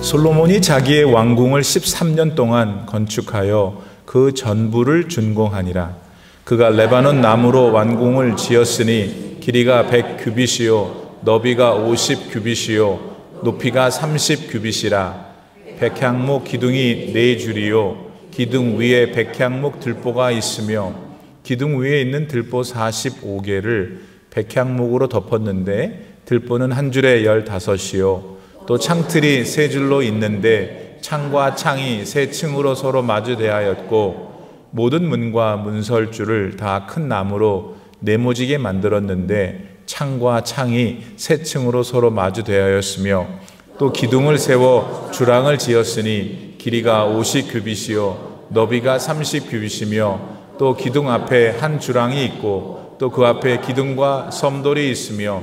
솔로몬이 자기의 왕궁을 13년 동안 건축하여 그 전부를 준공하니라. 그가 레바논 나무로 왕궁을 지었으니 길이가 100규빗이요 너비가 50규빗이요 높이가 30규빗이라. 백향목 기둥이 4줄이요 기둥 위에 백향목 들보가 있으며 기둥 위에 있는 들보 45개를 백향목으로 덮었는데 들보는 한 줄에 15이요 또 창틀이 3줄로 있는데 창과 창이 3층으로 서로 마주대하였고 모든 문과 문설줄을 다 큰 나무로 네모지게 만들었는데 창과 창이 3층으로 서로 마주대하였으며 또 기둥을 세워 주랑을 지었으니 길이가 50규빗이요 너비가 30규빗이며 또 기둥 앞에 한 주랑이 있고 또 그 앞에 기둥과 섬돌이 있으며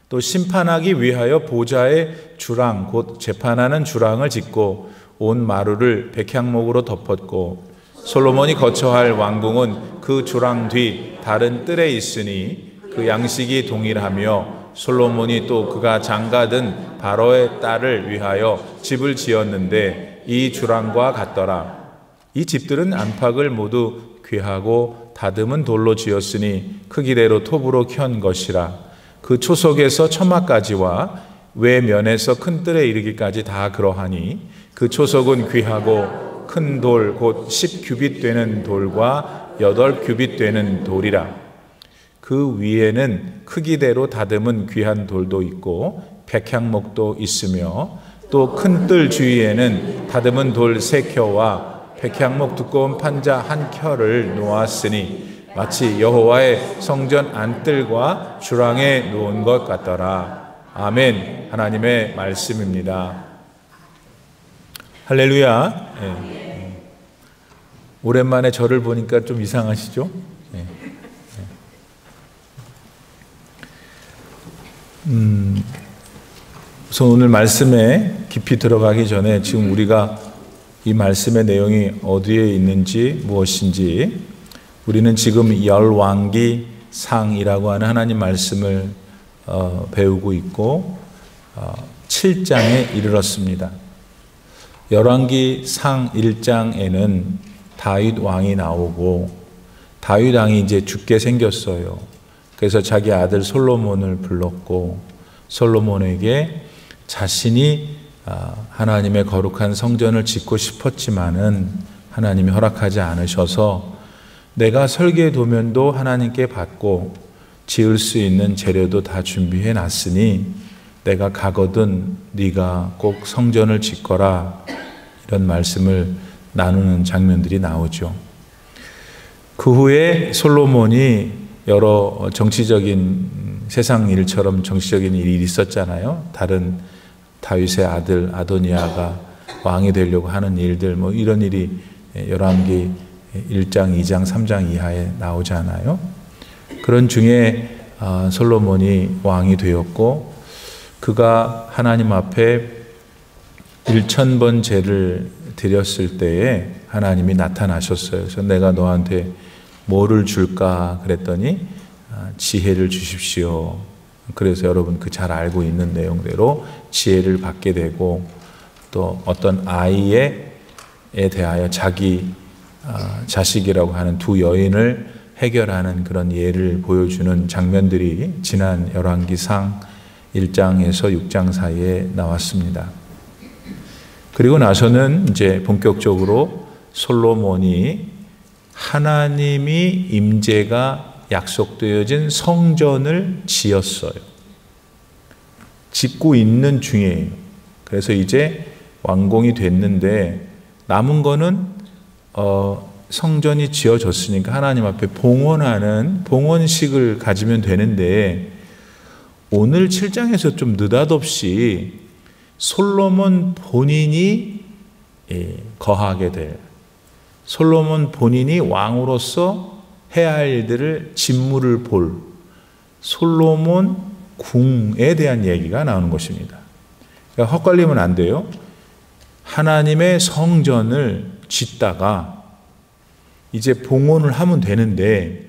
또 심판하기 위하여 보좌의 주랑 곧 재판하는 주랑을 짓고 온 마루를 백향목으로 덮었고 솔로몬이 거처할 왕궁은 그 주랑 뒤 다른 뜰에 있으니 그 양식이 동일하며 솔로몬이 또 그가 장가든 바로의 딸을 위하여 집을 지었는데 이 주랑과 같더라. 이 집들은 안팎을 모두 귀하고 다듬은 돌로 지었으니 크기대로 톱으로 켠 것이라. 그 초석에서 처마까지와 외면에서 큰 뜰에 이르기까지 다 그러하니 그 초석은 귀하고 큰 돌 곧 10규빗 되는 돌과 8규빗 되는 돌이라. 그 위에는 크기대로 다듬은 귀한 돌도 있고 백향목도 있으며 또 큰 뜰 주위에는 다듬은 돌 3켜와 백향목 두꺼운 판자 1켜를 놓았으니 마치 여호와의 성전 안뜰과 주랑에 놓은 것 같더라. 아멘. 하나님의 말씀입니다. 할렐루야. 네. 오랜만에 저를 보니까 좀 이상하시죠? 네. 우선 오늘 말씀에 깊이 들어가기 전에 지금 우리가 이 말씀의 내용이 어디에 있는지 무엇인지 우리는 지금 열왕기 상이라고 하는 하나님 말씀을 배우고 있고 7장에 이르렀습니다. 열왕기 상 1장에는 다윗 왕이 나오고 다윗 왕이 이제 죽게 생겼어요. 그래서 자기 아들 솔로몬을 불렀고 솔로몬에게 자신이 하나님의 거룩한 성전을 짓고 싶었지만은 하나님이 허락하지 않으셔서 내가 설계 도면도 하나님께 받고 지을 수 있는 재료도 다 준비해 놨으니 내가 가거든 네가 꼭 성전을 짓거라 이런 말씀을 나누는 장면들이 나오죠. 그 후에 솔로몬이 여러 정치적인 세상 일처럼 정치적인 일이 있었잖아요. 다른 다윗의 아들 아도니아가 왕이 되려고 하는 일들 뭐 이런 일이 열왕기 1장, 2장, 3장 이하에 나오지 않아요? 그런 중에 솔로몬이 왕이 되었고 그가 하나님 앞에 1000번 제를 드렸을 때에 하나님이 나타나셨어요. 그래서 내가 너한테 뭐를 줄까 그랬더니 지혜를 주십시오. 그래서 여러분 그 잘 알고 있는 내용대로 지혜를 받게 되고 또 어떤 아이에 대하여 자기 자식이라고 하는 두 여인을 해결하는 그런 예를 보여주는 장면들이 지난 열왕기상 1장에서 6장 사이에 나왔습니다. 그리고 나서는 이제 본격적으로 솔로몬이 하나님이 임재가 약속되어진 성전을 지었어요. 짓고 있는 중이에요. 그래서 이제 완공이 됐는데 남은 거는 성전이 지어졌으니까 하나님 앞에 봉헌하는 봉헌식을 가지면 되는데 오늘 7장에서 좀 느닷없이 솔로몬 본인이 거하게 될 솔로몬 본인이 왕으로서 해야 할 일들을 직무를 볼 솔로몬 궁에 대한 얘기가 나오는 것입니다. 그러니까 헛갈리면 안 돼요. 하나님의 성전을 짓다가 이제 봉헌을 하면 되는데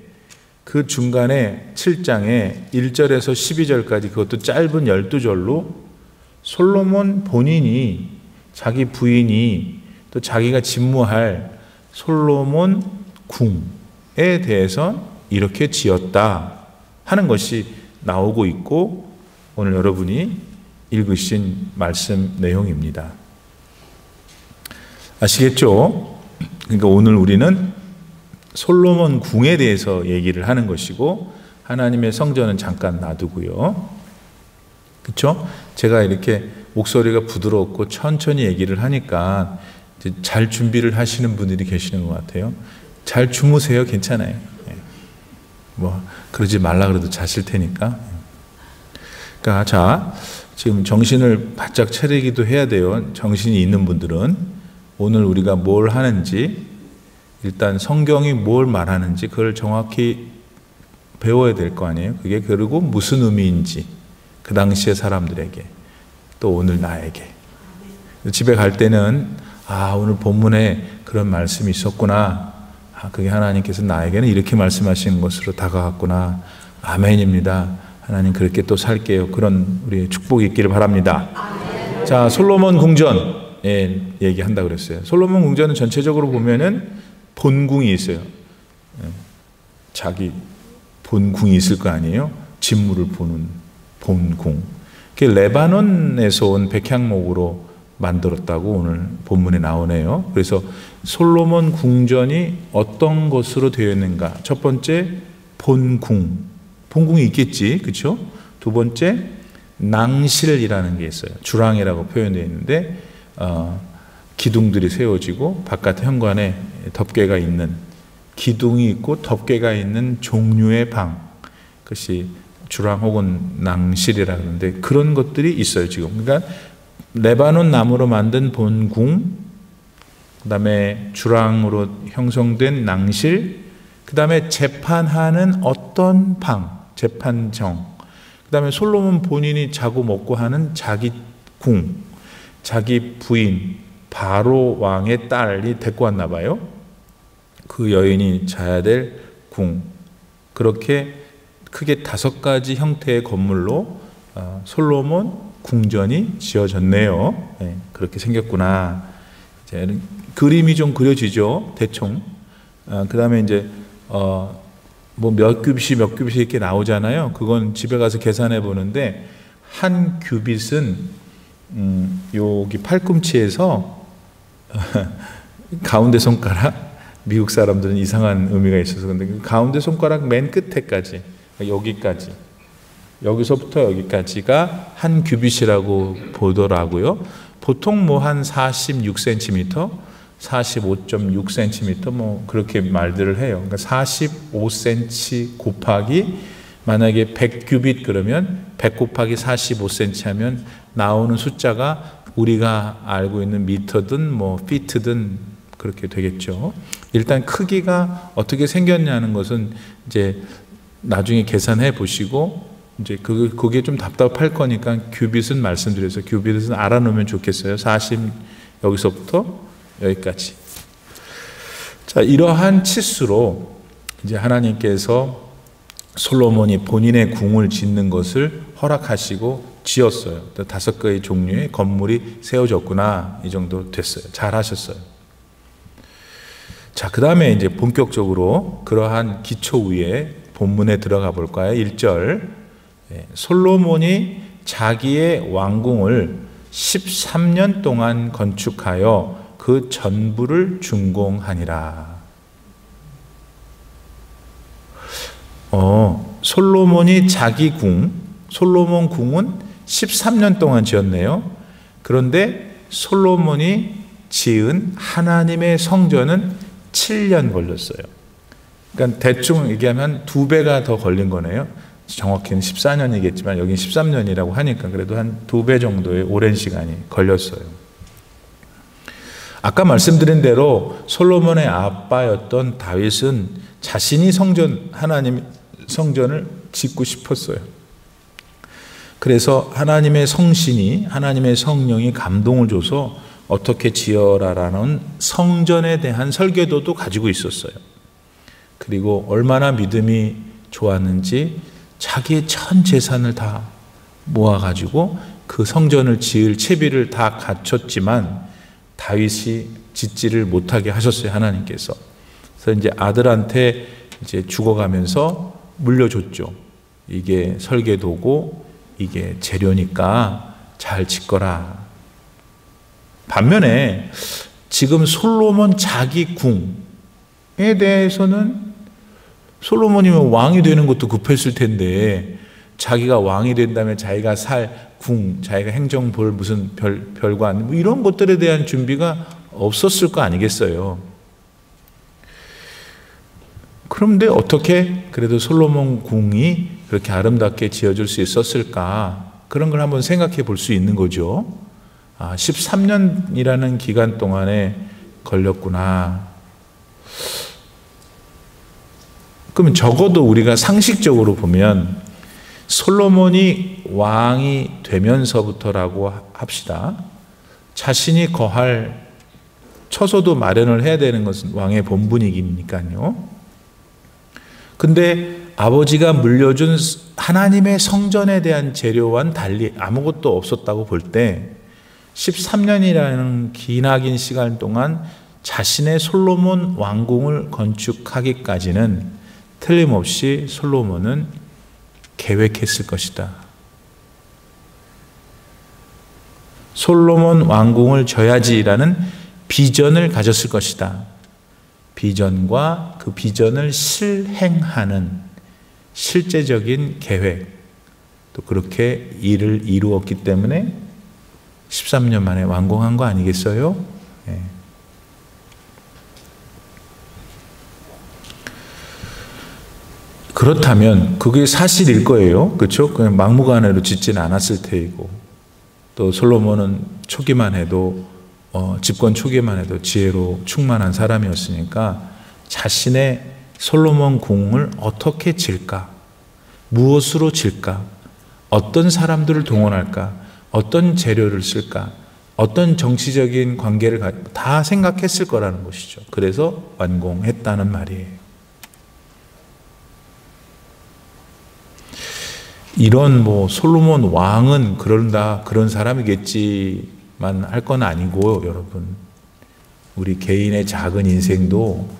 그 중간에 7장에 1절에서 12절까지 그것도 짧은 12절로 솔로몬 본인이, 자기 부인이, 또 자기가 집무할 솔로몬 궁에 대해서 이렇게 지었다 하는 것이 나오고 있고, 오늘 여러분이 읽으신 말씀 내용입니다. 아시겠죠? 그러니까 오늘 우리는 솔로몬 궁에 대해서 얘기를 하는 것이고, 하나님의 성전은 잠깐 놔두고요. 그렇죠? 제가 이렇게 목소리가 부드럽고 천천히 얘기를 하니까 이제 잘 준비를 하시는 분들이 계시는 것 같아요. 잘 주무세요. 괜찮아요. 뭐 그러지 말라 그래도 자실 테니까. 그러니까 자, 지금 정신을 바짝 차리기도 해야 돼요. 정신이 있는 분들은 오늘 우리가 뭘 하는지, 일단 성경이 뭘 말하는지 그걸 정확히 배워야 될 거 아니에요. 그게 그리고 무슨 의미인지, 그 당시의 사람들에게, 또 오늘 나에게. 집에 갈 때는 오늘 본문에 그런 말씀이 있었구나. 그게 하나님께서 나에게는 이렇게 말씀하시는 것으로 다가갔구나. 아멘입니다. 하나님 그렇게 또 살게요. 그런 우리의 축복이 있기를 바랍니다. 자, 솔로몬 궁전 얘기한다 그랬어요. 솔로몬 궁전은 전체적으로 보면은 본궁이 있어요. 자기 본궁이 있을 거 아니에요. 진물을 보는 본궁. 그게 레바논에서 온 백향목으로 만들었다고 오늘 본문에 나오네요. 그래서 솔로몬 궁전이 어떤 것으로 되어 있는가? 첫 번째 본궁, 본궁이 있겠지, 그렇죠? 두 번째 낭실이라는 게 있어요. 주랑이라고 표현되어 있는데 기둥들이 세워지고 바깥 현관에 덮개가 있는, 기둥이 있고 덮개가 있는 종류의 방, 그것이 주랑 혹은 낭실이라 그러는데 그런 것들이 있어요 지금. 그러니까 레바논 나무로 만든 본궁, 그 다음에 주랑으로 형성된 낭실, 그 다음에 재판하는 어떤 방, 재판정, 그 다음에 솔로몬 본인이 자고 먹고 하는 자기 궁, 자기 부인 바로 왕의 딸이 데리고 왔나 봐요. 그 여인이 자야 될 궁. 그렇게 크게 5가지 형태의 건물로 솔로몬 궁전이 지어졌네요. 네, 그렇게 생겼구나. 이제 그림이 좀 그려지죠, 대충. 그 다음에 이제 뭐 몇 규빗이 몇 규빗이 이렇게 나오잖아요. 그건 집에 가서 계산해 보는데 한 규빗은 여기 팔꿈치에서 가운데 손가락, 미국 사람들은 이상한 의미가 있어서 근데 가운데 손가락 맨 끝에까지, 여기까지, 여기서부터 여기까지가 한 규빗이라고 보더라고요. 보통 뭐 한 46cm, 45.6cm 뭐 그렇게 말들을 해요. 그러니까 45cm 곱하기 만약에 100규빗 그러면 100 곱하기 45cm 하면 나오는 숫자가 우리가 알고 있는 미터든 뭐 피트든 그렇게 되겠죠. 일단 크기가 어떻게 생겼냐는 것은 이제 나중에 계산해 보시고, 이제 그게 좀 답답할 거니까 규빗은 말씀드려서 규빗은 알아놓으면 좋겠어요. 40 여기서부터 여기까지. 자, 이러한 치수로 이제 하나님께서 솔로몬이 본인의 궁을 짓는 것을 허락하시고 지었어요. 5개의 종류의 건물이 세워졌구나, 이 정도 됐어요. 잘 하셨어요. 자, 그 다음에 이제 본격적으로 그러한 기초 위에 본문에 들어가 볼까요? 1절. 솔로몬이 자기의 왕궁을 13년 동안 건축하여 그 전부를 준공하니라. 솔로몬이 자기 궁, 솔로몬 궁은 13년 동안 지었네요. 그런데 솔로몬이 지은 하나님의 성전은 7년 걸렸어요. 그러니까 대충 얘기하면 2배가 더 걸린 거네요. 정확히는 14년이겠지만 여긴 13년이라고 하니까 그래도 한 2배 정도의 오랜 시간이 걸렸어요. 아까 말씀드린 대로 솔로몬의 아빠였던 다윗은 자신이 하나님 성전을 짓고 싶었어요. 그래서 하나님의 성신이, 하나님의 성령이 감동을 줘서 어떻게 지어라라는 성전에 대한 설계도도 가지고 있었어요. 그리고 얼마나 믿음이 좋았는지 자기의 전 재산을 다 모아가지고 그 성전을 지을 채비를 다 갖췄지만 다윗이 짓지를 못하게 하셨어요, 하나님께서. 그래서 이제 아들한테 이제 죽어가면서 물려줬죠. 이게 설계도고 이게 재료니까 잘 짓거라. 반면에 지금 솔로몬 자기 궁에 대해서는 솔로몬이면 왕이 되는 것도 급했을 텐데 자기가 왕이 된다면 자기가 살 궁, 자기가 행정볼 무슨 별관 뭐 이런 것들에 대한 준비가 없었을 거 아니겠어요. 그런데 어떻게 그래도 솔로몬 궁이 그렇게 아름답게 지어줄 수 있었을까? 그런 걸 한번 생각해 볼 수 있는 거죠. 13년이라는 기간 동안에 걸렸구나. 그러면 적어도 우리가 상식적으로 보면 솔로몬이 왕이 되면서부터라고 합시다. 자신이 거할 처소도 마련을 해야 되는 것은 왕의 본분이니까요. 근데 아버지가 물려준 하나님의 성전에 대한 재료와는 달리 아무것도 없었다고 볼 때 13년이라는 기나긴 시간 동안 자신의 솔로몬 왕궁을 건축하기까지는 틀림없이 솔로몬은 계획했을 것이다. 솔로몬 왕궁을 져야지라는 비전을 가졌을 것이다. 비전과 그 비전을 실행하는 실제적인 계획, 또 그렇게 일을 이루었기 때문에 13년 만에 완공한 거 아니겠어요? 네. 그렇다면 그게 사실일 거예요. 그렇죠? 그냥 막무가내로 짓지는 않았을 테이고, 또 솔로몬은 초기만 해도 집권 초기만 해도 지혜로 충만한 사람이었으니까 자신의 솔로몬 궁을 어떻게 질까? 무엇으로 질까? 어떤 사람들을 동원할까? 어떤 재료를 쓸까? 어떤 정치적인 관계를 다 생각했을 거라는 것이죠. 그래서 완공했다는 말이에요. 이런 솔로몬 왕은 그런 사람이겠지만 할 건 아니고, 여러분, 우리 개인의 작은 인생도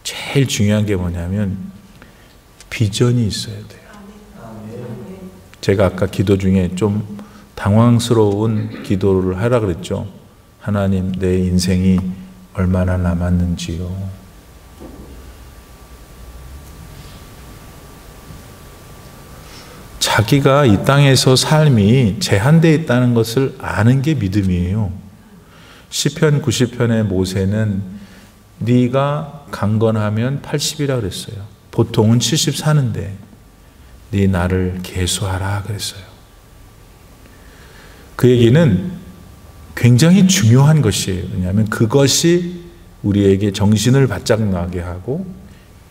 제일 중요한 게 뭐냐면 비전이 있어야 돼요. 제가 아까 기도 중에 좀 당황스러운 기도를 하라 그랬죠. 하나님, 내 인생이 얼마나 남았는지요. 자기가 이 땅에서 삶이 제한되어 있다는 것을 아는 게 믿음이에요. 시편 90편의 모세는 네가 강건하면 80이라 그랬어요. 보통은 70 사는데 네 나를 계수하라 그랬어요. 그 얘기는 굉장히 중요한 것이에요. 왜냐하면 그것이 우리에게 정신을 바짝 나게 하고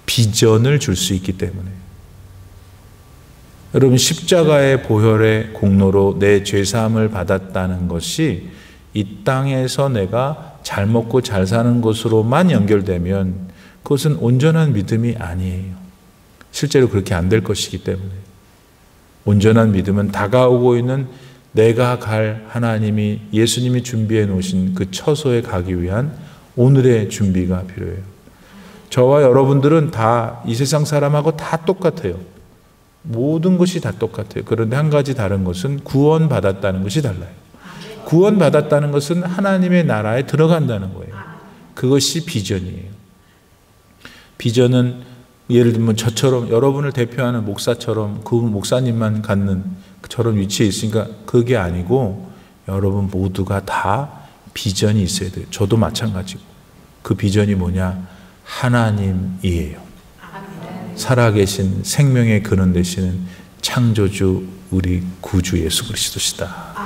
비전을 줄 수 있기 때문에. 여러분, 십자가의 보혈의 공로로 내 죄사함을 받았다는 것이 이 땅에서 내가 잘 먹고 잘 사는 것으로만 연결되면 그것은 온전한 믿음이 아니에요. 실제로 그렇게 안 될 것이기 때문에. 온전한 믿음은 다가오고 있는 내가 갈 하나님이, 예수님이 준비해 놓으신 그 처소에 가기 위한 오늘의 준비가 필요해요. 저와 여러분들은 다 이 세상 사람하고 다 똑같아요. 모든 것이 다 똑같아요. 그런데 한 가지 다른 것은 구원받았다는 것이 달라요. 구원받았다는 것은 하나님의 나라에 들어간다는 거예요. 그것이 비전이에요. 비전은 예를 들면 저처럼, 여러분을 대표하는 목사처럼 그 목사님만 갖는 저런 위치에 있으니까 그게 아니고 여러분 모두가 다 비전이 있어야 돼요. 저도 마찬가지고. 그 비전이 뭐냐? 하나님이에요. 살아계신 생명의 근원 되시는 창조주 우리 구주 예수 그리스도시다.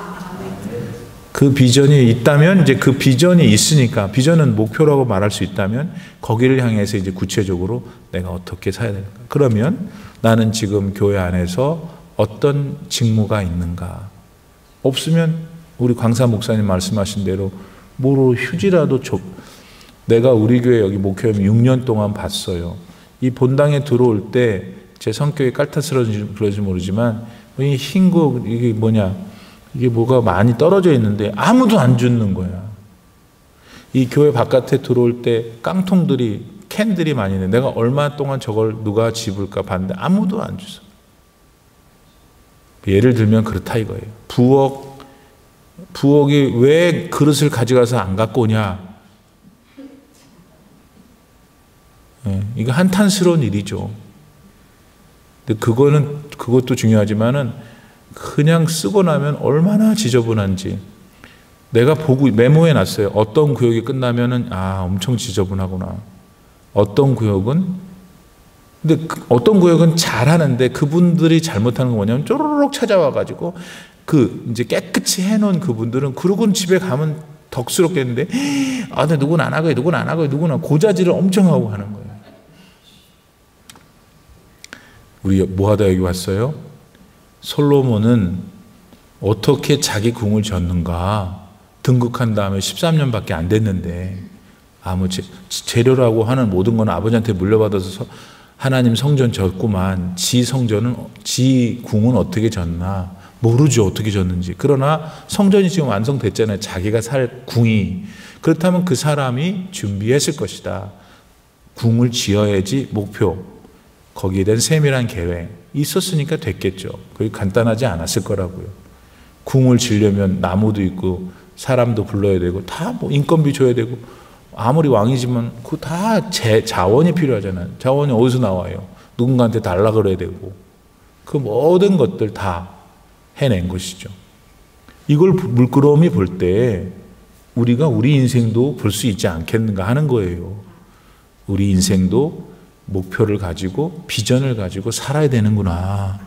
그 비전이 있다면, 이제 그 비전이 있으니까, 비전은 목표라고 말할 수 있다면 거기를 향해서 이제 구체적으로 내가 어떻게 살아야 되는가. 그러면 나는 지금 교회 안에서 어떤 직무가 있는가. 없으면 우리 광사 목사님 말씀하신 대로 뭐로 휴지라도 줘. 내가 우리 교회 여기 목회하면 6년 동안 봤어요. 이 본당에 들어올 때 제 성격이 깔타스러운지 그런지 모르지만 이 흰 거, 이게 뭐냐, 이게 뭐가 많이 떨어져 있는데 아무도 안 줍는 거야. 이 교회 바깥에 들어올 때 깡통들이, 캔들이 많이 있는데 내가 얼마 동안 저걸 누가 집을까 봤는데 아무도 안 주서. 예를 들면 그렇다 이거예요. 부엌이 왜 그릇을 가져가서 안 갖고 오냐? 이거 한탄스러운 일이죠. 근데 그것도 중요하지만은 그냥 쓰고 나면 얼마나 지저분한지 내가 보고 메모해 놨어요. 어떤 구역이 끝나면은 엄청 지저분하구나. 어떤 구역은 근데 어떤 구역은 잘하는데 그분들이 잘못하는 건 뭐냐면 쪼르륵 찾아와 가지고 이제 깨끗이 해놓은 그분들은 그러고는 집에 가면 덕스럽겠는데 근데 누구는 안 하고요, 누구는 안 하고요, 누구는 고자질을 엄청 하고 하는 거예요. 우리 뭐하다 여기 왔어요? 솔로몬은 어떻게 자기 궁을 졌는가 등극한 다음에 13년밖에 안 됐는데 재료라고 하는 모든 건 아버지한테 물려받아서 하나님 성전 졌구만. 지 궁은 어떻게 졌나 모르죠, 어떻게 졌는지. 그러나 성전이 지금 완성됐잖아요, 자기가 살 궁이. 그렇다면 그 사람이 준비했을 것이다. 궁을 지어야지 목표, 거기에 대한 세밀한 계획 있었으니까 됐겠죠. 그게 간단하지 않았을 거라고요. 궁을 지려면 나무도 있고 사람도 불러야 되고 다 뭐 인건비 줘야 되고 아무리 왕이지만 그거 다 자원이 필요하잖아요. 자원이 어디서 나와요? 누군가한테 달라 그래야 되고 그 모든 것들 다 해낸 것이죠. 이걸 물끄러미 볼 때 우리가 우리 인생도 볼 수 있지 않겠는가 하는 거예요. 우리 인생도 목표를 가지고 비전을 가지고 살아야 되는구나.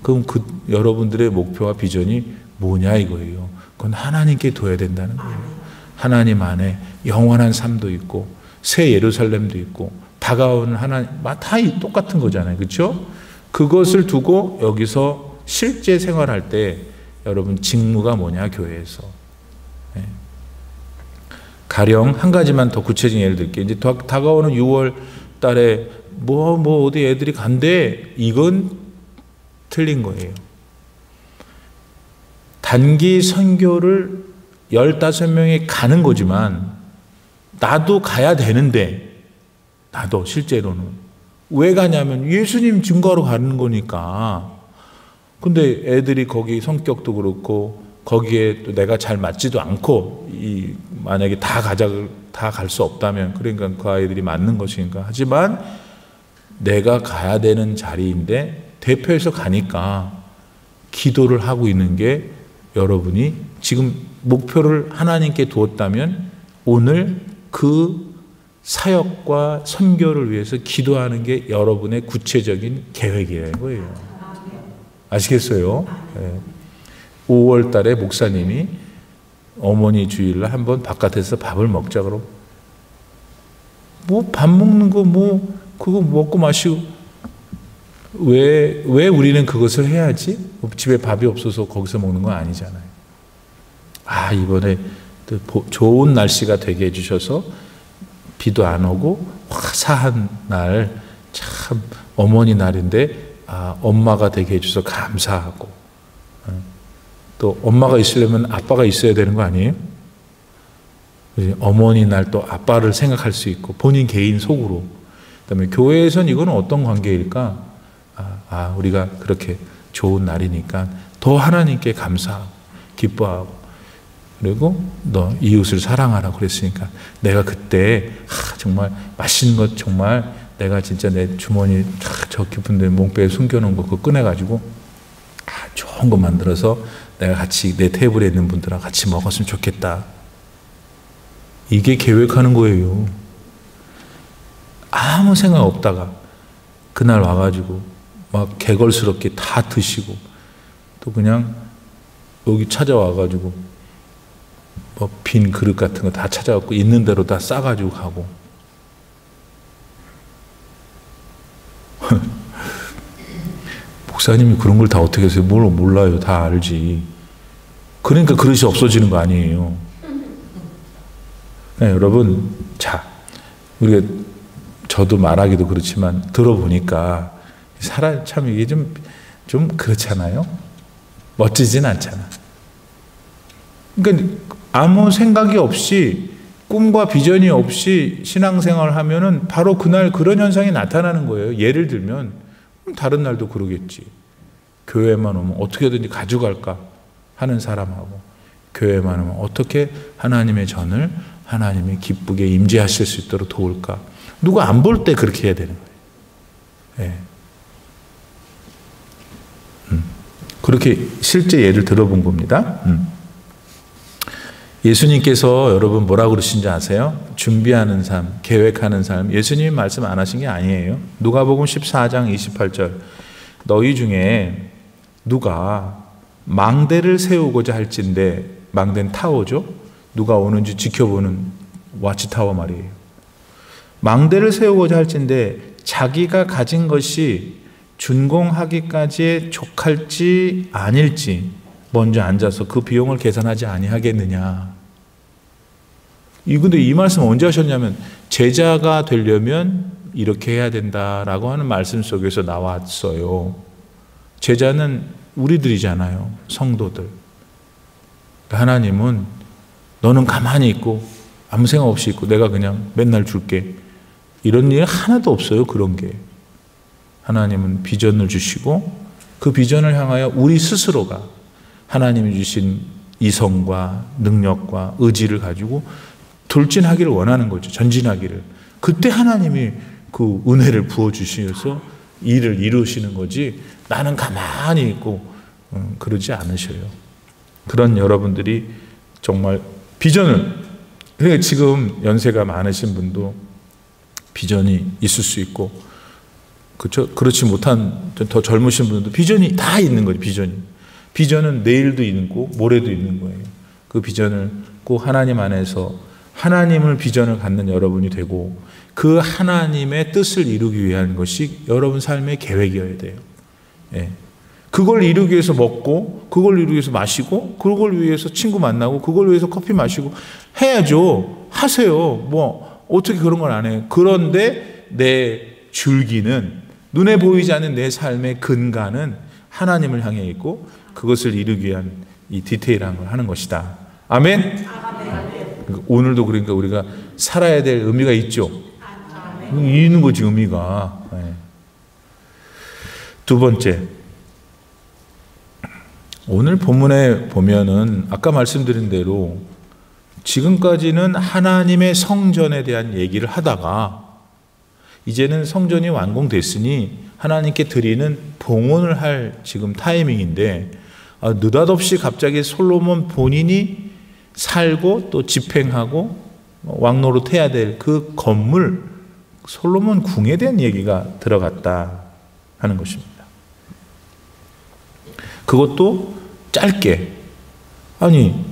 그럼 여러분들의 목표와 비전이 뭐냐 이거예요. 그건 하나님께 둬야 된다는 거예요. 하나님 안에 영원한 삶도 있고 새 예루살렘도 있고 다가오는 하나님, 다 똑같은 거잖아요. 그렇죠? 그것을 두고 여기서 실제 생활할 때 여러분 직무가 뭐냐 교회에서. 가령 한 가지만 더 구체적인 예를 들게요. 이제 다가오는 6월 달에 어디 애들이 간대. 이건 틀린 거예요. 단기 선교를 15명이 가는 거지만 나도 가야 되는데 나도 실제로는 왜 가냐면 예수님 증거하러 가는 거니까. 근데 애들이 거기 성격도 그렇고 거기에 또 내가 잘 맞지도 않고 만약에 다 갈 수 없다면 그러니까 그 아이들이 맞는 것이니까. 하지만 내가 가야 되는 자리인데 대표해서 가니까 기도를 하고 있는 게 여러분이 지금 목표를 하나님께 두었다면 오늘 그 사역과 선교를 위해서 기도하는 게 여러분의 구체적인 계획이에요. 아시겠어요? 네. 5월 달에 목사님이 어머니 주일날 한번 바깥에서 밥을 먹자 그러고 밥 먹는 거 그거 먹고 마시고 왜 우리는 그것을 해야지? 집에 밥이 없어서 거기서 먹는 건 아니잖아요. 이번에 좋은 날씨가 되게 해주셔서 비도 안 오고 화사한 날, 참 어머니 날인데 엄마가 되게 해주셔서 감사하고 또 엄마가 있으려면 아빠가 있어야 되는 거 아니에요? 어머니 날 또 아빠를 생각할 수 있고 본인 개인 속으로. 그다음에 교회에선 이건 어떤 관계일까? 우리가 그렇게 좋은 날이니까 더 하나님께 감사하고 기뻐하고 그리고 너 이웃을 사랑하라고 그랬으니까 내가 그때 정말 맛있는 것 정말 내가 진짜 내 주머니 저 깊은 데 몽배에 숨겨놓은 거 그거 꺼내가지고 좋은 거 만들어서 내가 같이 내 테이블에 있는 분들하고 같이 먹었으면 좋겠다. 이게 계획하는 거예요. 아무 생각 없다가 그날 와가지고 막 개걸스럽게 다 드시고 또 그냥 여기 찾아와가지고 빈 그릇 같은 거 다 찾아갖고 있는 대로 다 싸가지고 가고 목사님이 그런 걸 다 어떻게 하세요? 뭘 몰라요. 다 알지. 그러니까 그릇이 없어지는 거 아니에요. 네, 여러분, 우리가 저도 말하기도 그렇지만 들어보니까 참 이게 좀 좀 그렇잖아요. 멋지진 않잖아. 그러니까 아무 생각이 없이 꿈과 비전이 없이 신앙생활을 하면은 바로 그날 그런 현상이 나타나는 거예요. 예를 들면 다른 날도 그러겠지. 교회만 오면 어떻게든지 가져갈까 하는 사람하고 교회만 오면 어떻게 하나님의 전을 하나님이 기쁘게 임재하실 수 있도록 도울까. 누가 안 볼 때 그렇게 해야 되는 거예요. 예. 그렇게 실제 예를 들어본 겁니다. 예수님께서 여러분 뭐라고 그러신지 아세요? 준비하는 삶, 계획하는 삶. 예수님이 말씀 안 하신 게 아니에요. 누가복음 14장 28절. 너희 중에 누가 망대를 세우고자 할진대, 망대는 타워죠. 누가 오는지 지켜보는 와치타워 말이에요. 망대를 세우고자 할진대 자기가 가진 것이 준공하기까지에 족할지 아닐지 먼저 앉아서 그 비용을 계산하지 아니하겠느냐. 근데 이 말씀 언제 하셨냐면 제자가 되려면 이렇게 해야 된다라고 하는 말씀 속에서 나왔어요. 제자는 우리들이잖아요. 성도들. 하나님은 너는 가만히 있고 아무 생각 없이 있고 내가 그냥 맨날 줄게. 이런 일 하나도 없어요. 그런 게. 하나님은 비전을 주시고 그 비전을 향하여 우리 스스로가 하나님이 주신 이성과 능력과 의지를 가지고 돌진하기를 원하는 거죠. 전진하기를. 그때 하나님이 그 은혜를 부어주셔서 일을 이루시는 거지 나는 가만히 있고 그러지 않으셔요. 그런 여러분들이 정말 비전을, 그러니까 지금 연세가 많으신 분도 비전이 있을 수 있고, 그렇죠? 그렇지 못한 더 젊으신 분들도 비전이 다 있는 거죠. 비전은 내일도 있고 모레도 있는 거예요. 그 비전을 꼭 하나님 안에서 하나님을 비전을 갖는 여러분이 되고 그 하나님의 뜻을 이루기 위한 것이 여러분 삶의 계획이어야 돼요. 예. 그걸 이루기 위해서 먹고, 그걸 이루기 위해서 마시고, 그걸 위해서 친구 만나고, 그걸 위해서 커피 마시고 해야죠. 하세요. 뭐 어떻게 그런 걸 안 해요. 그런데 내 줄기는, 눈에 보이지 않는 내 삶의 근간은 하나님을 향해 있고 그것을 이루기 위한 이 디테일한 걸 하는 것이다. 아멘? 오늘도 그러니까 우리가 살아야 될 의미가 있죠. 있는 거지, 의미가. 네. 두 번째, 오늘 본문에 보면은 아까 말씀드린 대로 지금까지는 하나님의 성전에 대한 얘기를 하다가 이제는 성전이 완공됐으니 하나님께 드리는 봉헌을 할 지금 타이밍인데, 느닷없이 갑자기 솔로몬 본인이 살고 또 집행하고 왕노릇해야 될 그 건물 솔로몬 궁에 대한 얘기가 들어갔다 하는 것입니다. 그것도 짧게, 아니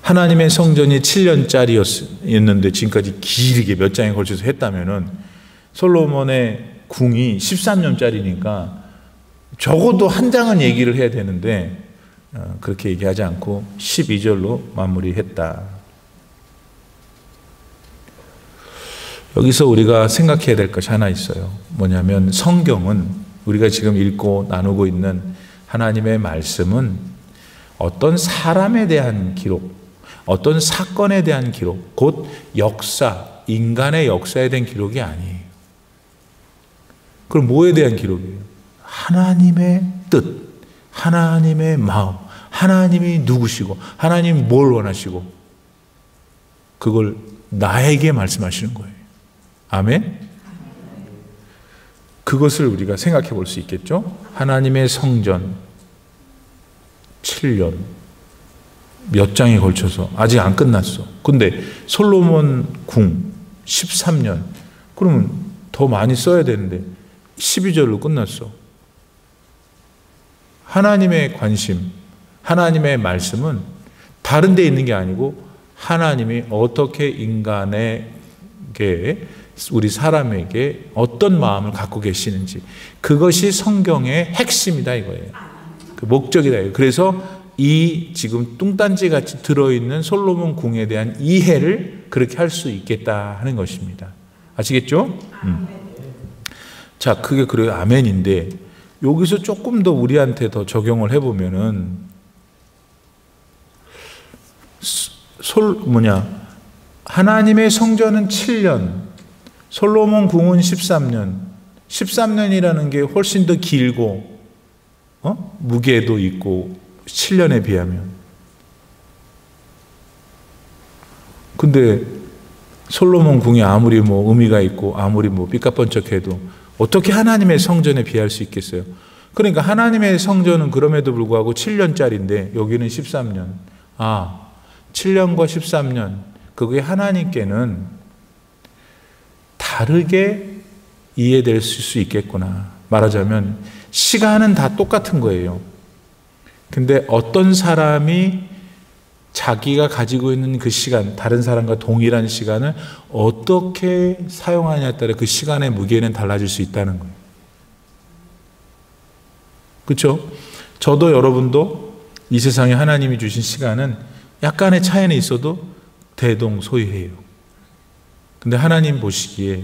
하나님의 성전이 7년짜리였는데 지금까지 길게 몇 장에 걸쳐서 했다면은 솔로몬의 궁이 13년짜리니까 적어도 한 장은 얘기를 해야 되는데 그렇게 얘기하지 않고 12절로 마무리했다. 여기서 우리가 생각해야 될 것이 하나 있어요. 뭐냐면 성경은, 우리가 지금 읽고 나누고 있는 하나님의 말씀은 어떤 사람에 대한 기록, 어떤 사건에 대한 기록, 곧 역사, 인간의 역사에 대한 기록이 아니에요. 그럼 뭐에 대한 기록이에요? 하나님의 뜻, 하나님의 마음, 하나님이 누구시고 하나님이 뭘 원하시고 그걸 나에게 말씀하시는 거예요. 아멘? 그것을 우리가 생각해 볼 수 있겠죠? 하나님의 성전 7년 몇 장에 걸쳐서 아직 안 끝났어. 근데 솔로몬 궁 13년, 그러면 더 많이 써야 되는데 12절로 끝났어. 하나님의 관심, 하나님의 말씀은 다른 데 있는 게 아니고 하나님이 어떻게 인간에게, 우리 사람에게 어떤 마음을 갖고 계시는지, 그것이 성경의 핵심이다 이거예요. 그 목적이다 이거예요. 그래서 이 지금 뚱딴지 같이 들어있는 솔로몬 궁에 대한 이해를 그렇게 할 수 있겠다 하는 것입니다. 아시겠죠? 자, 그게 그래요. 아멘인데 여기서 조금 더 우리한테 더 적용을 해보면은 하나님의 성전은 7년, 솔로몬 궁은 13년. 13년이라는 게 훨씬 더 길고 무게도 있고 7년에 비하면. 근데 솔로몬 궁이 아무리 의미가 있고 아무리 삐까뻔쩍해도 어떻게 하나님의 성전에 비할 수 있겠어요? 그러니까 하나님의 성전은 그럼에도 불구하고 7년짜리인데 여기는 13년. 7년과 13년. 그게 하나님께는 다르게 이해될 수 있겠구나. 말하자면 시간은 다 똑같은 거예요. 근데 어떤 사람이 자기가 가지고 있는 그 시간, 다른 사람과 동일한 시간을 어떻게 사용하냐에 따라 그 시간의 무게는 달라질 수 있다는 거예요. 그렇죠? 저도 여러분도 이 세상에 하나님이 주신 시간은 약간의 차이는 있어도 대동소이해요. 근데 하나님 보시기에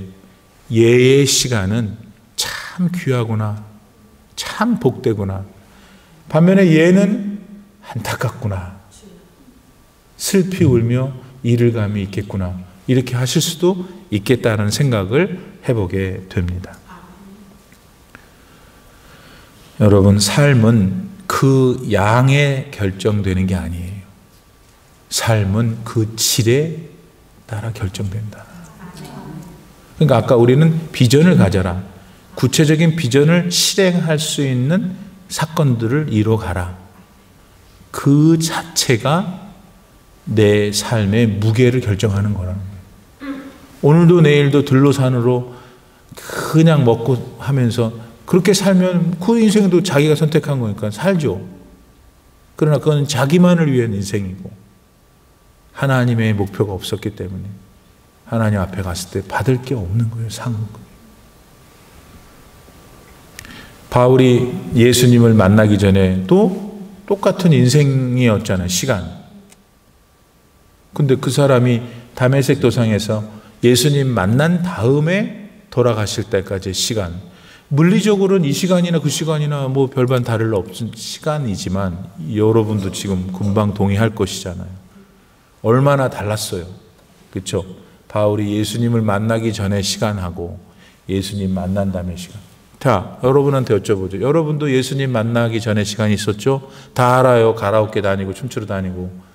예의 시간은 참 귀하구나, 참 복되구나. 반면에 얘는 안타깝구나, 슬피 울며 이를 감이 있겠구나, 이렇게 하실 수도 있겠다는 생각을 해보게 됩니다. 여러분, 삶은 그 양에 결정되는 게 아니에요. 삶은 그 질에 따라 결정된다. 그러니까 아까 우리는 비전을 가져라, 구체적인 비전을 실행할 수 있는 사건들을 이뤄가라. 그 자체가 내 삶의 무게를 결정하는 거라는 거예요. 오늘도 내일도 들로산으로 그냥 먹고 하면서 그렇게 살면 그 인생도 자기가 선택한 거니까 살죠. 그러나 그건 자기만을 위한 인생이고 하나님의 목표가 없었기 때문에 하나님 앞에 갔을 때 받을 게 없는 거예요. 상은. 바울이 예수님을 만나기 전에도 똑같은 인생이었잖아요. 시간. 근데 그 사람이 다메섹 도상에서 예수님 만난 다음에 돌아가실 때까지의 시간, 물리적으로는 이 시간이나 그 시간이나 별반 다를 없는 시간이지만 여러분도 지금 금방 동의할 것이잖아요. 얼마나 달랐어요. 그렇죠? 바울이 예수님을 만나기 전에 시간하고 예수님 만난 다음에 시간. 자, 여러분한테 여쭤보죠. 여러분도 예수님 만나기 전에 시간이 있었죠? 다 알아요. 가라오케 다니고 춤추러 다니고.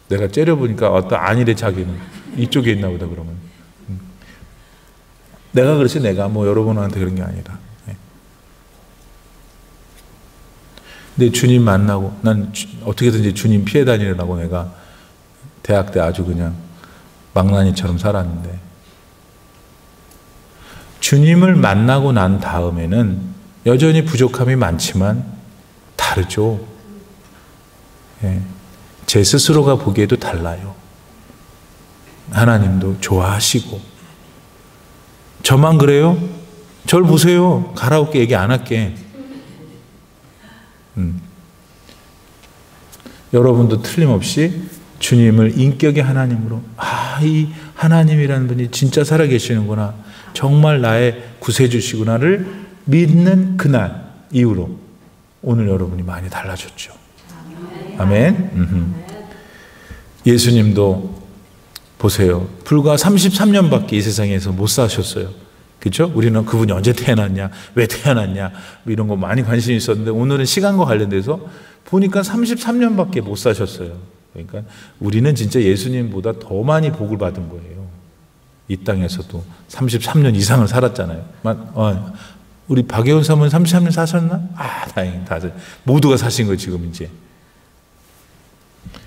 내가 째려보니까 어떤 아니래. 자기는 이쪽에 있나 보다. 그러면 내가 그랬어요. 내가 여러분한테 그런 게 아니라. 근데 주님 만나고 난 어떻게든지 주님 피해 다니려고 내가 대학 때 아주 그냥 망나니처럼 살았는데, 주님을 만나고 난 다음에는 여전히 부족함이 많지만 다르죠. 제 스스로가 보기에도 달라요. 하나님도 좋아하시고. 저만 그래요? 절 보세요. 가라오케 얘기 안 할게. 여러분도 틀림없이 주님을 인격의 하나님으로, 이 하나님이라는 분이 진짜 살아계시는구나, 정말 나의 구세주시구나를 믿는 그날 이후로 오늘 여러분이 많이 달라졌죠. 아멘. 예수님도 보세요. 불과 33년밖에 이 세상에서 못 사셨어요. 그렇죠? 우리는 그분이 언제 태어났냐, 왜 태어났냐, 이런 거 많이 관심이 있었는데 오늘은 시간과 관련돼서 보니까 33년밖에 못 사셨어요. 그러니까 우리는 진짜 예수님보다 더 많이 복을 받은 거예요. 이 땅에서도 33년 이상을 살았잖아요. 우리 박예원 사모님 33년 사셨나? 다행히 다들 모두가 사신 거예요, 지금 이제.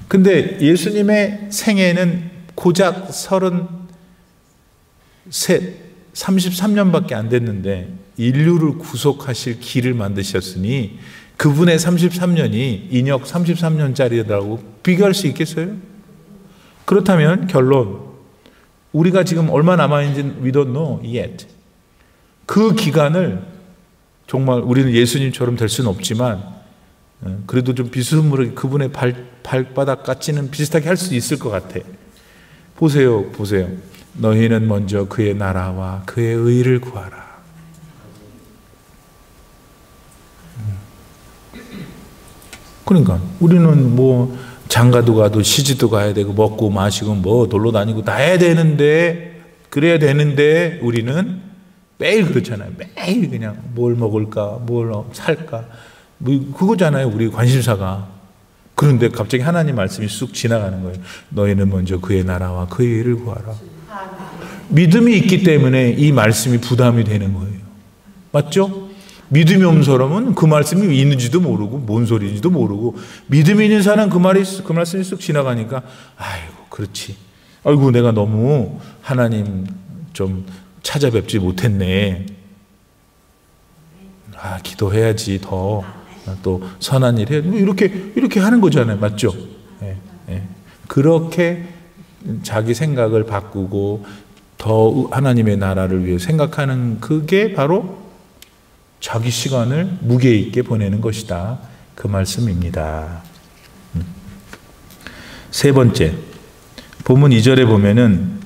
근데 예수님의 생애는 고작 33년밖에 안 됐는데 인류를 구속하실 길을 만드셨으니 그분의 33년이 인역 33년짜리라고 비교할 수 있겠어요? 그렇다면 결론, 우리가 지금 얼마 남아있는지 we don't know yet. 그 기간을 정말 우리는 예수님처럼 될 수는 없지만 그래도 좀 비스무르게 그분의 발바닥 같이는 비슷하게 할 수 있을 것 같아. 보세요. 너희는 먼저 그의 나라와 그의 의를 구하라. 그러니까 우리는 뭐 장가도 가도 시집도 가야 되고 먹고 마시고 뭐 놀러 다니고 다 해야 되는데, 그래야 되는데 우리는 매일 그렇잖아요. 매일 그냥 뭘 먹을까, 뭘 살까, 뭐 그거잖아요, 우리 관심사가. 그런데 갑자기 하나님 말씀이 쑥 지나가는 거예요. 너희는 먼저 그의 나라와 그의 일을 구하라. 믿음이 있기 때문에 이 말씀이 부담이 되는 거예요. 맞죠? 믿음이 없는 사람은 그 말씀이 있는지도 모르고 뭔 소리인지도 모르고, 믿음이 있는 사람은 그 말씀이 쑥 지나가니까 아이고 그렇지, 아이고 내가 너무 하나님 좀 찾아뵙지 못했네, 기도해야지, 더 또 선한 일 해야지, 이렇게 하는 거잖아요. 맞죠? 예, 예. 그렇게 자기 생각을 바꾸고 더 하나님의 나라를 위해 생각하는, 그게 바로 자기 시간을 무게 있게 보내는 것이다, 그 말씀입니다. 세 번째, 본문 2절에 보면은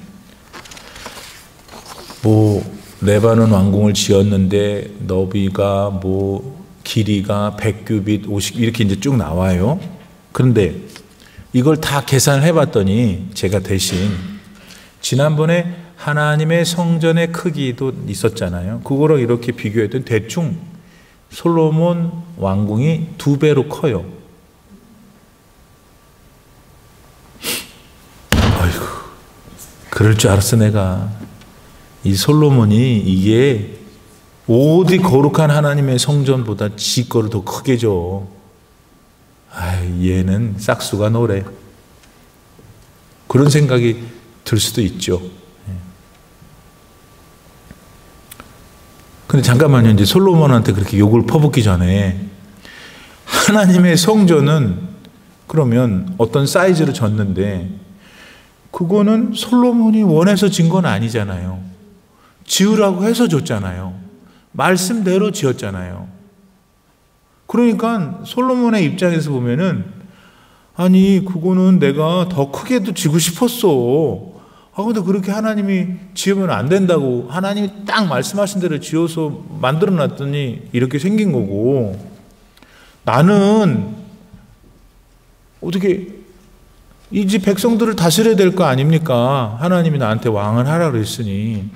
뭐 레바논 왕궁을 지었는데 너비가 뭐 길이가 100규빗 50 이렇게 이제 쭉 나와요. 그런데 이걸 다 계산을 해봤더니 제가 대신 지난번에 하나님의 성전의 크기도 있었잖아요. 그거랑 이렇게 비교했더니 대충 솔로몬 왕궁이 2배로 커요. 아이고, 그럴 줄 알았어. 내가 이 솔로몬이 이게 어디 거룩한 하나님의 성전보다 지 거를 더 크게 줘. 얘는 싹수가 노래. 그런 생각이 들 수도 있죠. 근데 잠깐만요. 이제 솔로몬한테 그렇게 욕을 퍼붓기 전에, 하나님의 성전은 그러면 어떤 사이즈로 졌는데 그거는 솔로몬이 원해서 진 건 아니잖아요. 지으라고 해서 줬잖아요. 말씀대로 지었잖아요. 그러니까 솔로몬의 입장에서 보면은, 아니 그거는 내가 더 크게도 지고 싶었어. 근데 그렇게 하나님이 지으면 안 된다고 하나님이 딱 말씀하신 대로 지어서 만들어 놨더니 이렇게 생긴 거고, 나는 어떻게 이 집 백성들을 다스려야 될 거 아닙니까? 하나님이 나한테 왕을 하라 그랬으니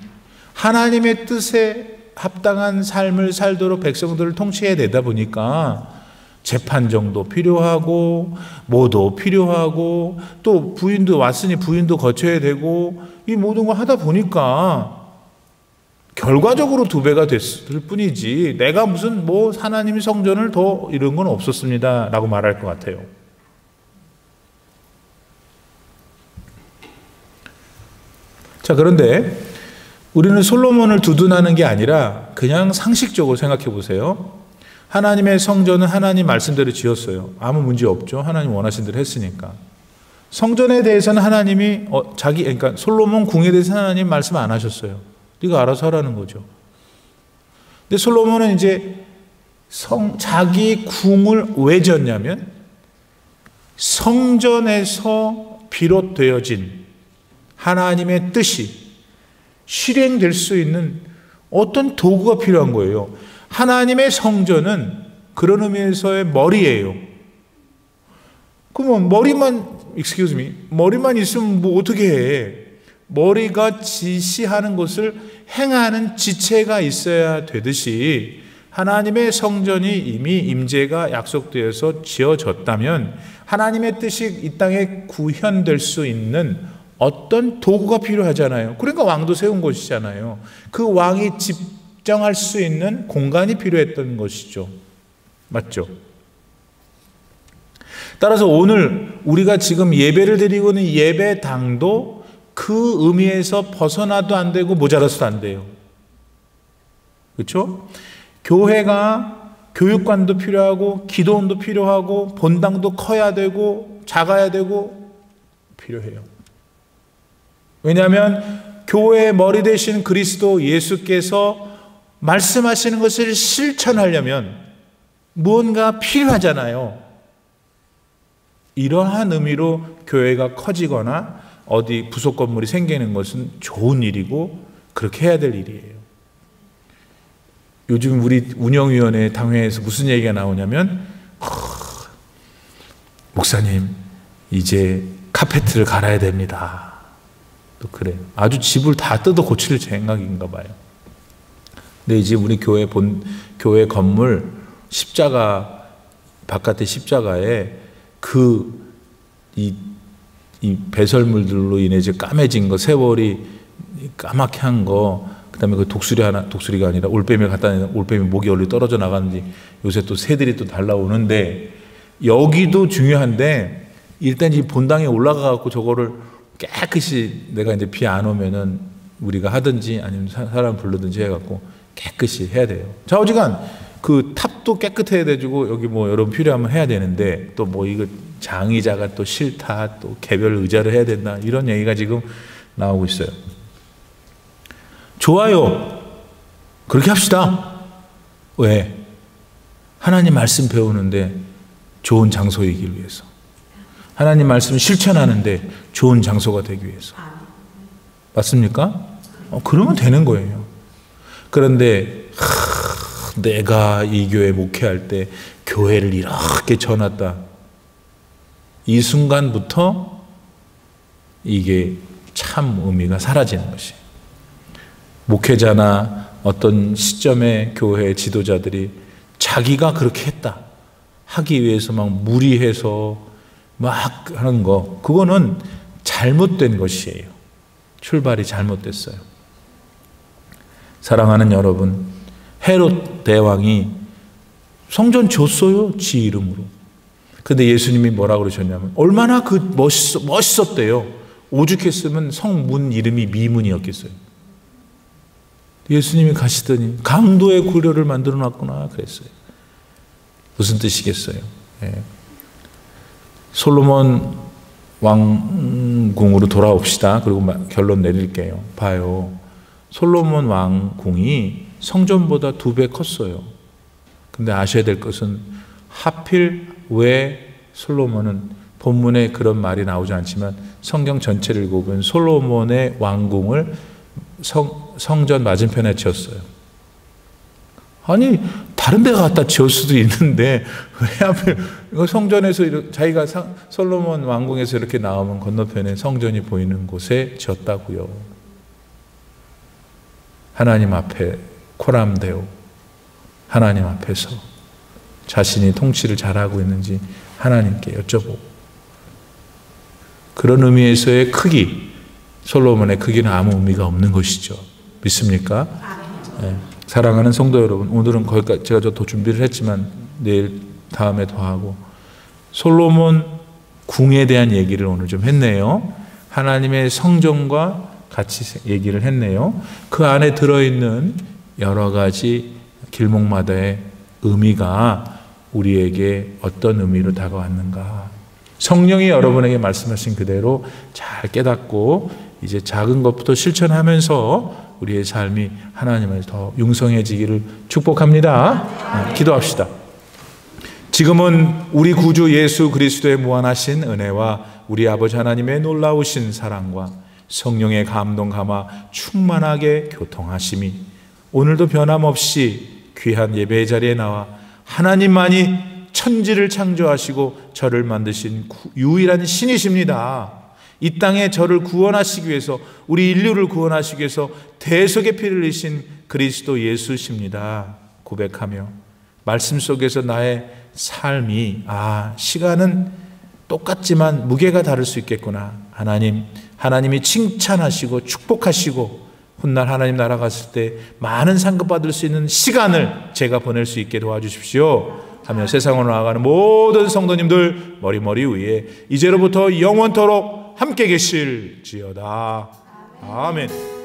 하나님의 뜻에 합당한 삶을 살도록 백성들을 통치해야 되다 보니까 재판정도 필요하고 뭐도 필요하고 또 부인도 왔으니 부인도 거쳐야 되고, 이 모든 거 하다 보니까 결과적으로 2배가 됐을 뿐이지 내가 무슨 뭐 하나님의 성전을 더 이런 건 없었습니다 라고 말할 것 같아요. 자, 그런데 우리는 솔로몬을 두둔하는 게 아니라 그냥 상식적으로 생각해 보세요. 하나님의 성전은 하나님 말씀대로 지었어요. 아무 문제 없죠. 하나님 원하신 대로 했으니까. 성전에 대해서는 하나님이 그러니까 솔로몬 궁에 대해서 하나님 말씀 안 하셨어요. 네가 알아서 하라는 거죠. 근데 솔로몬은 이제 자기 궁을 왜 지었냐면 성전에서 비롯되어진 하나님의 뜻이 실행될 수 있는 어떤 도구가 필요한 거예요. 하나님의 성전은 그런 의미에서의 머리예요. 그러면 머리만 있으면 뭐 어떻게 해? 머리가 지시하는 것을 행하는 지체가 있어야 되듯이 하나님의 성전이 이미 임재가 약속되어서 지어졌다면 하나님의 뜻이 이 땅에 구현될 수 있는 어떤 도구가 필요하잖아요. 그러니까 왕도 세운 것이잖아요. 그 왕이 집정할 수 있는 공간이 필요했던 것이죠. 맞죠? 따라서 오늘 우리가 지금 예배를 드리고 있는 예배당도 그 의미에서 벗어나도 안 되고 모자라서도 안 돼요. 그렇죠? 교회가 교육관도 필요하고 기도원도 필요하고 본당도 커야 되고 작아야 되고 필요해요. 왜냐하면 교회의 머리 되신 그리스도 예수께서 말씀하시는 것을 실천하려면 무언가 필요하잖아요. 이러한 의미로 교회가 커지거나 어디 부속 건물이 생기는 것은 좋은 일이고 그렇게 해야 될 일이에요. 요즘 우리 운영위원회 당회에서 무슨 얘기가 나오냐면 목사님, 이제 카페트를 갈아야 됩니다. 또 그래요. 아주 집을 다 뜯어 고칠 생각인가 봐요. 근데 이제 우리 교회 건물 십자가, 바깥에 십자가에 이 배설물들로 인해 이제 까매진 거, 세월이 까맣게 한 거, 그 다음에 그 독수리가 아니라 올빼미를 갖다 내는, 올빼미 목이 얼리 떨어져 나가는지, 요새 또 새들이 또 달라오는데, 여기도 중요한데, 일단 이 본당에 올라가갖고 저거를 깨끗이, 내가 이제 비 안 오면은 우리가 하든지 아니면 사람 불르든지 해갖고 깨끗이 해야 돼요. 좌우지간 그 탑도 깨끗해야 되고, 여기 뭐 여러분 필요하면 해야 되는데, 또 뭐 이거 장의자가 또 싫다, 또 개별 의자를 해야 된다, 이런 얘기가 지금 나오고 있어요. 좋아요. 그렇게 합시다. 왜? 하나님 말씀 배우는데 좋은 장소이기 위해서. 하나님 말씀 실천하는데 좋은 장소가 되기 위해서. 맞습니까? 그러면 되는 거예요. 그런데 내가 이 교회 목회할 때 교회를 이렇게 쳐놨다. 이 순간부터 이게 참 의미가 사라지는 것이. 목회자나 어떤 시점의 교회 지도자들이 자기가 그렇게 했다 하기 위해서 막 무리해서 막 하는 거, 그거는 잘못된 것이에요. 출발이 잘못됐어요. 사랑하는 여러분, 헤롯 대왕이 성전 줬어요, 지 이름으로. 근데 예수님이 뭐라고 그러셨냐면, 얼마나 멋있었대요. 오죽했으면 성문 이름이 미문이었겠어요. 예수님이 가시더니 강도의 구려를 만들어 놨구나 그랬어요. 무슨 뜻이겠어요? 예. 솔로몬 왕궁으로 돌아옵시다. 그리고 결론 내릴게요. 봐요. 솔로몬 왕궁이 성전보다 2배 컸어요. 근데 아셔야 될 것은 하필 왜 솔로몬은, 본문에 그런 말이 나오지 않지만 성경 전체를 읽어보면 솔로몬의 왕궁을 성전 맞은편에 지었어요. 아니 다른 데 갖다 지을 수도 있는데 왜 하필 성전에서, 자기가 솔로몬 왕궁에서 이렇게 나오면 건너편에 성전이 보이는 곳에 지었다고요. 하나님 앞에 코람데오, 하나님 앞에서 자신이 통치를 잘하고 있는지 하나님께 여쭤보고, 그런 의미에서의 크기, 솔로몬의 크기는 아무 의미가 없는 것이죠. 믿습니까? 네. 사랑하는 성도 여러분, 오늘은 거기까지 제가 더 준비를 했지만 내일 다음에 더 하고, 솔로몬 궁에 대한 얘기를 오늘 좀 했네요. 하나님의 성전과 같이 얘기를 했네요. 그 안에 들어있는 여러 가지 길목마다의 의미가 우리에게 어떤 의미로 다가왔는가, 성령이 여러분에게 말씀하신 그대로 잘 깨닫고 이제 작은 것부터 실천하면서 우리의 삶이 하나님을 더 융성해지기를 축복합니다. 기도합시다. 지금은 우리 구주 예수 그리스도의 무한하신 은혜와 우리 아버지 하나님의 놀라우신 사랑과 성령의 감동 감화 충만하게 교통하심이 오늘도 변함없이 귀한 예배의 자리에 나와 하나님만이 천지를 창조하시고 저를 만드신 유일한 신이십니다. 이 땅에 저를 구원하시기 위해서, 우리 인류를 구원하시기 위해서 대속의 피를 흘리신 그리스도 예수십니다. 고백하며 말씀 속에서 나의 삶이, 시간은 똑같지만 무게가 다를 수 있겠구나. 하나님이 칭찬하시고 축복하시고 훗날 하나님 나라 갔을 때 많은 상급 받을 수 있는 시간을 제가 보낼 수 있게 도와주십시오 하며 세상으로 나아가는 모든 성도님들 머리 위에 이제로부터 영원토록 함께 계실지어다. 아멘.